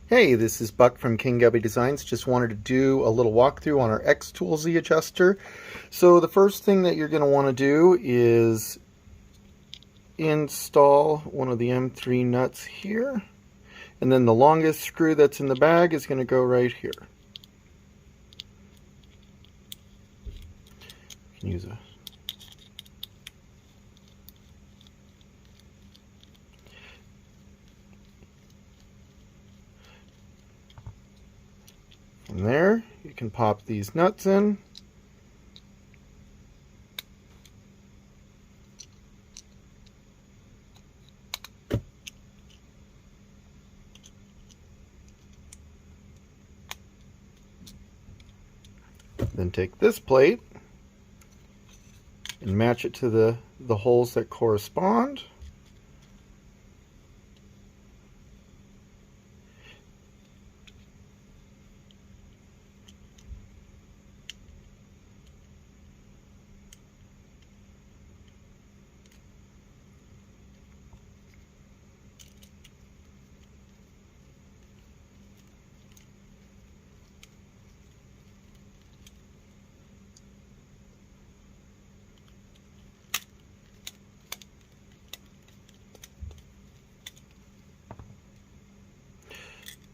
Hey, this is Buck from King Gubby Designs. Just wanted to do a little walkthrough on our xTool Z adjuster. So the first thing that you're going to want to do is install one of the M3 nuts here. And then the longest screw that's in the bag is going to go right here. You can use a From there, you can pop these nuts in. Then take this plate and match it to the holes that correspond.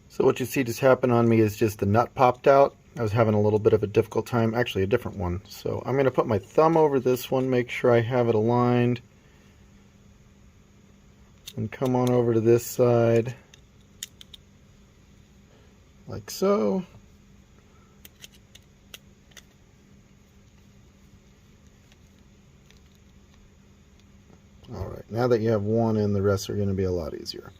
So what you see just happen on me is just the nut popped out. I was having a little bit of a difficult time, actually a different one. So I'm going to put my thumb over this one, make sure I have it aligned. And come on over to this side, like so. Alright, now that you have one in, the rest are going to be a lot easier.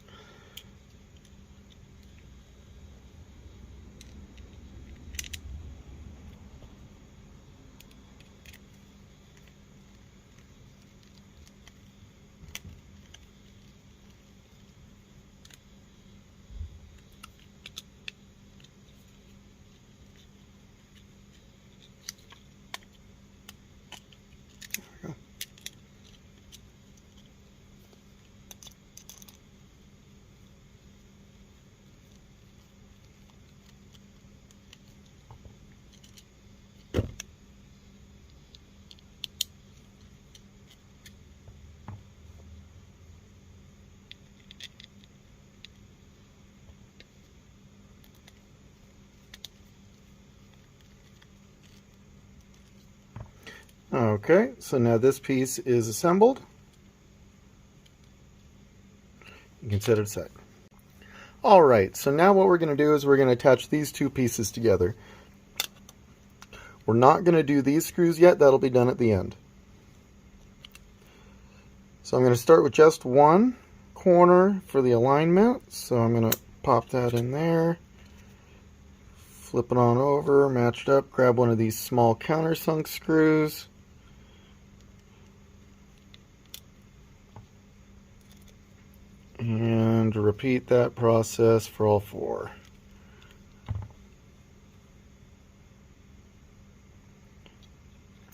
Okay, so now this piece is assembled. You can set it aside. Alright, so now what we're going to do is we're going to attach these two pieces together. We're not going to do these screws yet, that'll be done at the end. So I'm going to start with just one corner for the alignment. So I'm going to pop that in there, flip it on over, match it up, grab one of these small countersunk screws. And repeat that process for all four.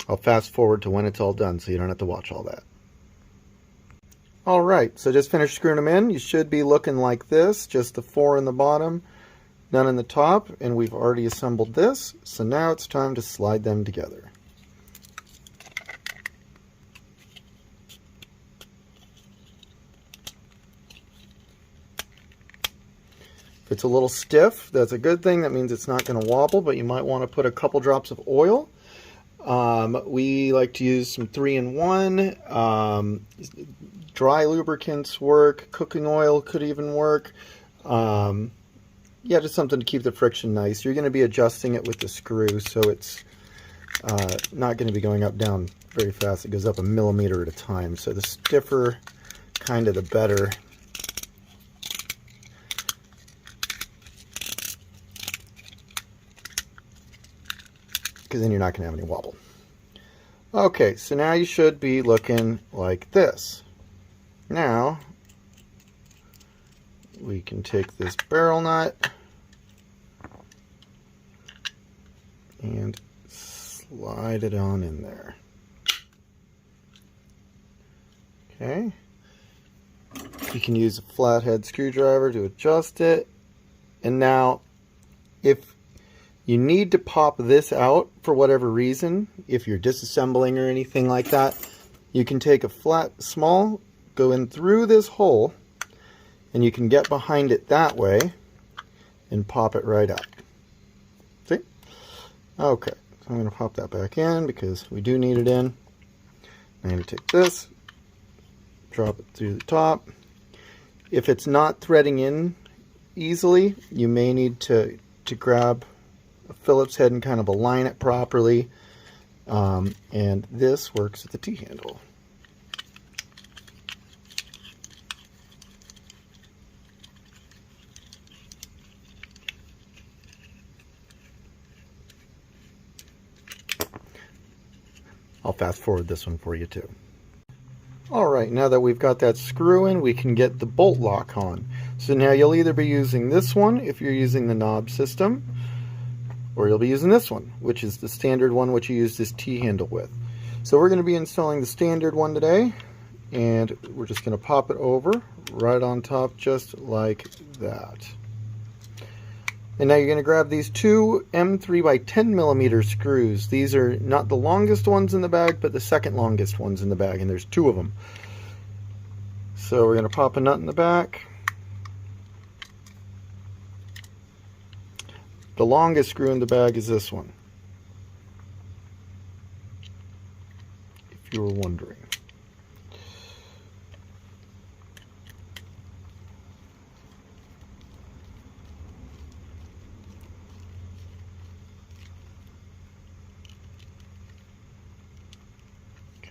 I'll fast forward to when it's all done so you don't have to watch all that. Alright, so just finished screwing them in. You should be looking like this, just the four in the bottom, none in the top, and we've already assembled this. So now it's time to slide them together. If it's a little stiff, that's a good thing. That means it's not going to wobble, but you might want to put a couple drops of oil. We like to use some 3-in-1. Dry lubricants work. Cooking oil could even work. Yeah, just something to keep the friction nice. You're going to be adjusting it with the screw, so it's not going to be going up down very fast. It goes up a millimeter at a time. So the stiffer, kind of the better. Because then you're not going to have any wobble. Okay, so now you should be looking like this. Now, we can take this barrel nut and slide it on in there. Okay. You can use a flathead screwdriver to adjust it. And now, if you need to pop this out for whatever reason, if you're disassembling or anything like that, you can take a flat, small, go in through this hole, and you can get behind it that way and pop it right up. See? Okay, so I'm going to pop that back in because we do need it in. I'm going to take this, drop it through the top. If it's not threading in easily, you may need to grab a Phillips head and kind of align it properly. And this works with the T-handle. I'll fast forward this one for you too. Alright, now that we've got that screw in, we can get the bolt lock on. So now you'll either be using this one if you're using the knob system, or you'll be using this one, which is the standard one which you use this T-handle with. So we're going to be installing the standard one today, and we're just going to pop it over right on top just like that. And now you're going to grab these two M3 by 10 millimeter screws. These are not the longest ones in the bag, but the second longest ones in the bag, and there's two of them. So we're going to pop a nut in the back. The longest screw in the bag is this one, if you were wondering.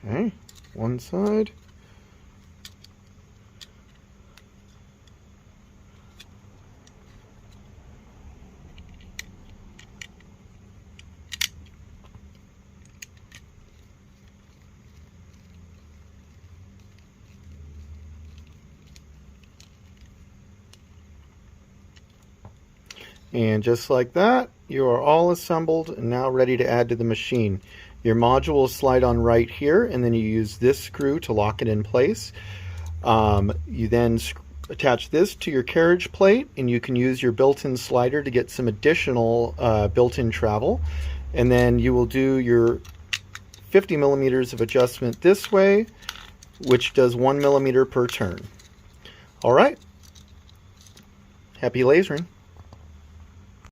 Okay, one side. And just like that, you are all assembled and now ready to add to the machine. Your module will slide on right here, and then you use this screw to lock it in place. You then attach this to your carriage plate, and you can use your built-in slider to get some additional built-in travel. And then you will do your 50 millimeters of adjustment this way, which does 1 millimeter per turn. All right. Happy lasering.